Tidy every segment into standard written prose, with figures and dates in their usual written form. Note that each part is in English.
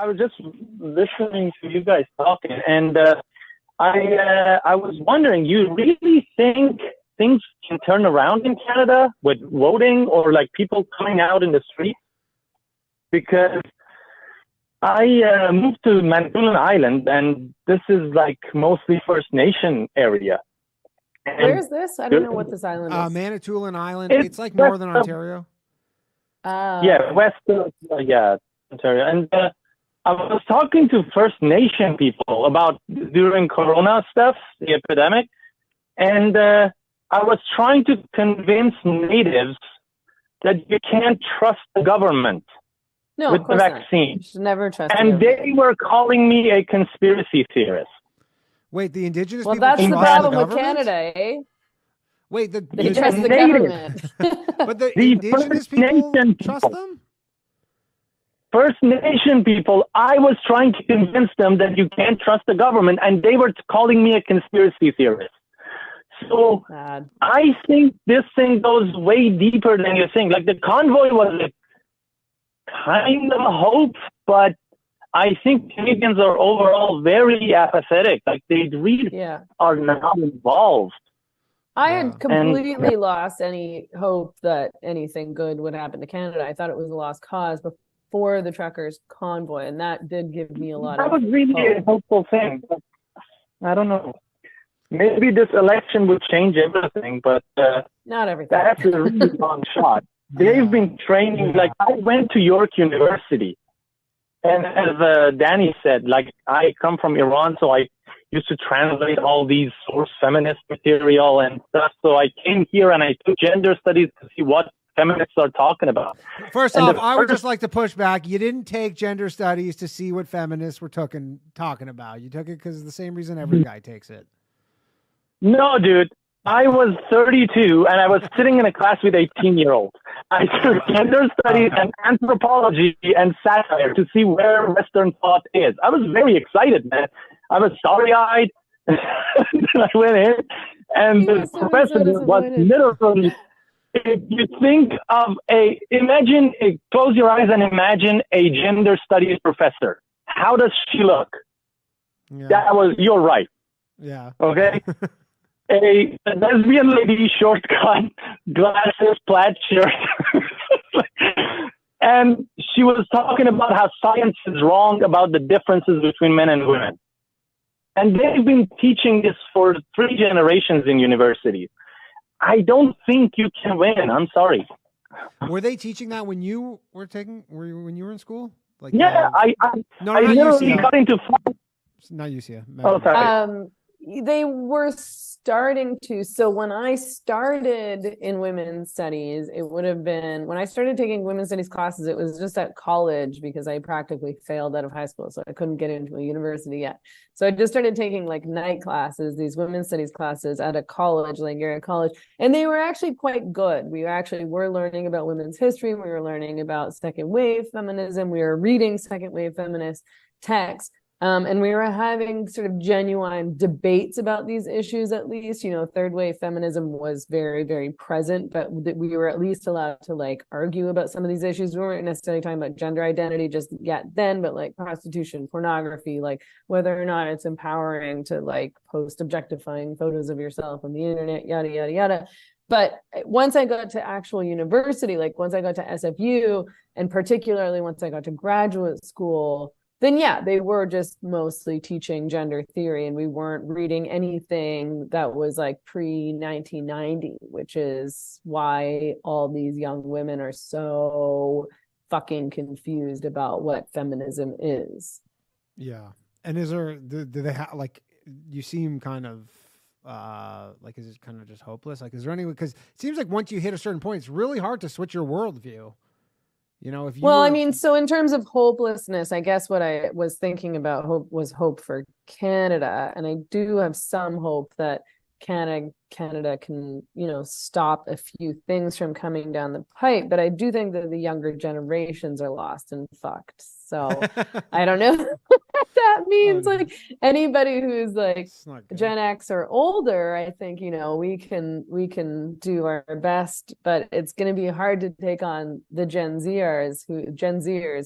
I was just listening to you guys talking, and I was wondering, you really think things can turn around in Canada with voting or like people coming out in the streets? Because I moved to Manitoulin Island, and this is like mostly First Nation area. And Where is this? I don't know what this island is. Manitoulin Island. It's like northern Ontario. Yeah, west of Ontario. And I was talking to First Nation people about during Corona stuff, the epidemic, and I was trying to convince natives that you can't trust the government with the vaccine. You should never trust. And they were calling me a conspiracy theorist. Wait, the Indigenous people. Well, that's the problem with Canada, eh? Wait, they trust the government. But the Indigenous people trust them? First Nation people, I was trying to convince them that you can't trust the government, and they were calling me a conspiracy theorist. So I think this thing goes way deeper than you think. Like the convoy was a kind of a hope, but I think Canadians are overall very apathetic. Like they really are not involved. I had completely lost any hope that anything good would happen to Canada. I thought it was a lost cause before the truckers' convoy, and that did give me a lot of hope. That was really a hopeful thing. But I don't know. Maybe this election would change everything, but not everything. That's a really long shot. They've been training. Like I went to York University, and as Danny said, like I come from Iran, so I used to translate all these source feminist material and stuff. So I came here and I took gender studies to see what feminists are talking about. First off, I would just like to push back. You didn't take gender studies to see what feminists were talking about. You took it because of the same reason every guy takes it. No, dude. I was 32 and I was sitting in a class with 18-year-olds. I took gender studies and anthropology and satire to see where Western thought is. I was very excited, man. I was starry-eyed. I went in, and the professor was literally, if you think of close your eyes and imagine a gender studies professor. How does she look? Yeah. You're right. Yeah. Okay. A lesbian lady, short cut, glasses, plaid shirt. And she was talking about how science is wrong about the differences between men and women. And they've been teaching this for 3 generations in universities. I don't think you can win. I'm sorry. Were they teaching that when you were when you were in school? Like I literally got into. Not UCF. Oh, sorry. They were starting to. So when I started in women's studies, it would have been when I started taking women's studies classes, it was just at college because I practically failed out of high school. So I couldn't get into a university yet. So I just started taking like night classes, these women's studies classes at a college, like you're at college. And they were actually quite good. We actually were learning about women's history. We were learning about second wave feminism. We were reading second wave feminist texts. And we were having sort of genuine debates about these issues, at least. Third wave feminism was very, very present, but we were at least allowed to like argue about some of these issues. We weren't necessarily talking about gender identity just yet then, but like prostitution, pornography, like whether or not it's empowering to like post objectifying photos of yourself on the internet, yada, yada, yada. But once I got to actual university, like once I got to SFU, and particularly once I got to graduate school, then they were just mostly teaching gender theory, and we weren't reading anything that was like pre-1990, which is why all these young women are so fucking confused about what feminism is. Yeah. And is there, do they have, like, you seem kind of, like, is it kind of just hopeless? Like, is there any, because it seems like once you hit a certain point, it's really hard to switch your worldview. If you I mean, so in terms of hopelessness, I guess what I was thinking about hope for Canada. And I do have some hope that Canada can, stop a few things from coming down the pipe. But I do think that the younger generations are lost and fucked. So I don't know. that means. Like anybody who's like It's not good. Gen X or older, I think, you know, we can do our best, but it's going to be hard to take on the Gen Zers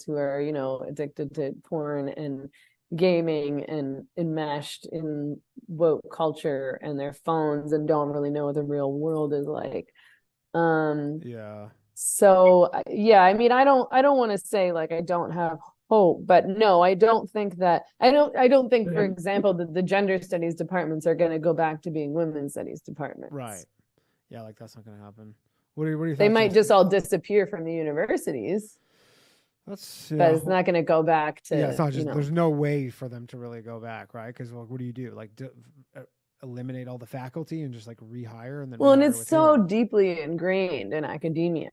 who are, you know, addicted to porn and gaming and enmeshed in woke culture and their phones and don't really know what the real world is like. Yeah. So yeah, I mean, I don't want to say like I don't have hope, but no, I don't think, for example, that the gender studies departments are going to go back to being women's studies departments. Right. Yeah, like that's not going to happen. What are you They might just all disappear from the universities. But it's not going to go back to. Yeah, it's not just. You know. There's no way for them to really go back, right? Because like, what do you do? Like, eliminate all the faculty and just like rehire and then. Well, and it's so deeply ingrained in academia.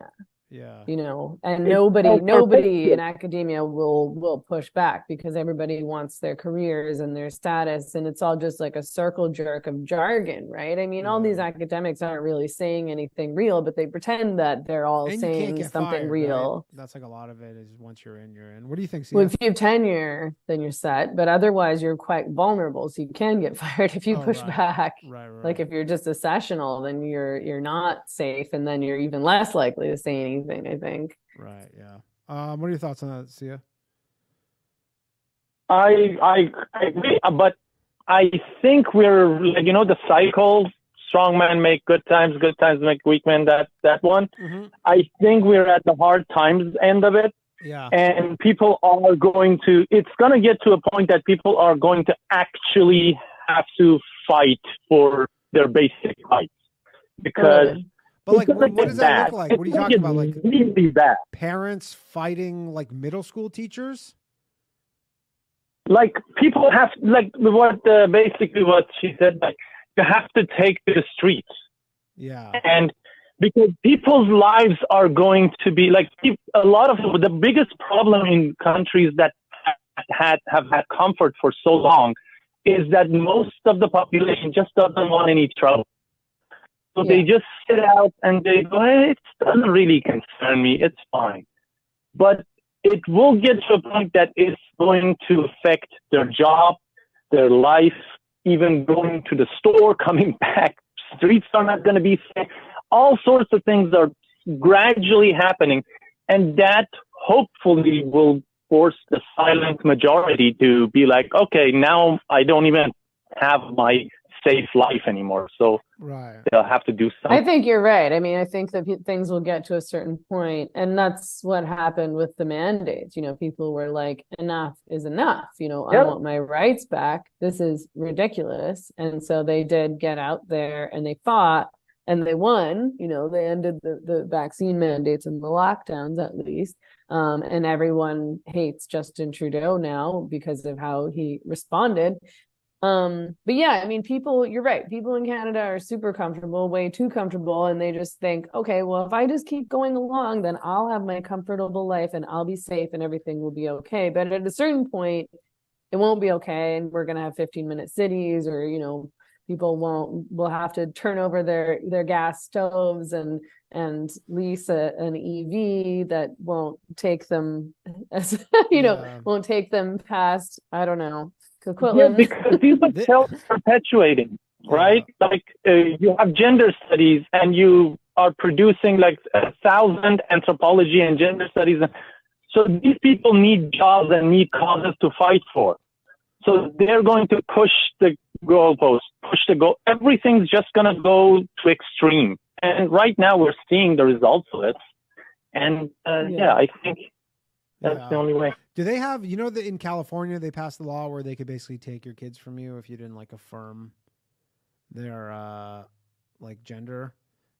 Yeah. You know, and nobody in academia will push back because everybody wants their careers and their status, and it's all just like a circle jerk of jargon, right? I mean, all these academics aren't really saying anything real, but they pretend that they're all saying something real. Right? That's like a lot of it is once you're in, you're in. What do you think, Sia? Well, if you have tenure, then you're set, but otherwise you're quite vulnerable, so you can get fired if you push back. Right. Like if you're just a sessional, then you're not safe, and then you're even less likely to say anything, I think. Right. Yeah. What are your thoughts on that, Sia? I agree, but I think we're, you know, the cycle, strong men make good times make weak men, that one. Mm-hmm. I think we're at the hard times end of it. Yeah. And people are it's going to get to a point that people are going to actually have to fight for their basic rights. Because but like, what does that look like? What are you talking about? Like really bad. Parents fighting like middle school teachers? Like people have, like basically what she said, like you have to take to the streets. Yeah. And because people's lives are going to be like, a lot of the biggest problem in countries that have had comfort for so long is that most of the population just doesn't want any trouble. So they just sit out and they go, hey, it doesn't really concern me. It's fine. But it will get to a point that it's going to affect their job, their life, even going to the store, coming back. Streets are not going to be safe. All sorts of things are gradually happening. And that hopefully will force the silent majority to be like, okay, now I don't even have my safe life anymore. So they'll have to do something. I think you're right. I mean, I think that things will get to a certain point, and that's what happened with the mandates. You know, people were like, enough is enough. You know, I want my rights back. This is ridiculous. And so they did get out there and they fought and they won. You know, they ended the vaccine mandates and the lockdowns at least. And everyone hates Justin Trudeau now because of how he responded. But yeah, I mean, you're right. People in Canada are super comfortable, way too comfortable. And they just think, okay, well, if I just keep going along, then I'll have my comfortable life and I'll be safe and everything will be okay. But at a certain point, it won't be okay. And we're going to have 15-minute cities, or, you know, people will have to turn over their gas stoves and lease an EV that won't take them, as won't take them past, I don't know. Yeah, because these are self-perpetuating, right? Like you have gender studies and you are producing like 1,000 anthropology and gender studies. So these people need jobs and need causes to fight for. So they're going to push the goalpost, everything's just going to go to extreme. And right now we're seeing the results of it. And I think that's the only way. Do they have, you know, that in California they passed the law where they could basically take your kids from you if you didn't like affirm their like gender?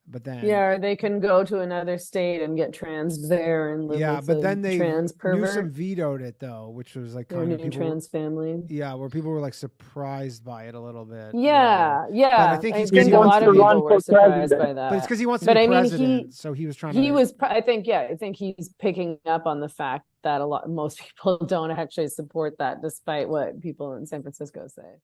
But then they can go to another state and get trans there and live with then they trans pervert. Newsom vetoed it though, which was like kind of trans family. Yeah, where people were like surprised by it a little bit. Yeah. But I think a lot of people were surprised by that. But it's because he wants to be president, so he was trying to. I think he's picking up on the fact that most people don't actually support that, despite what people in San Francisco say.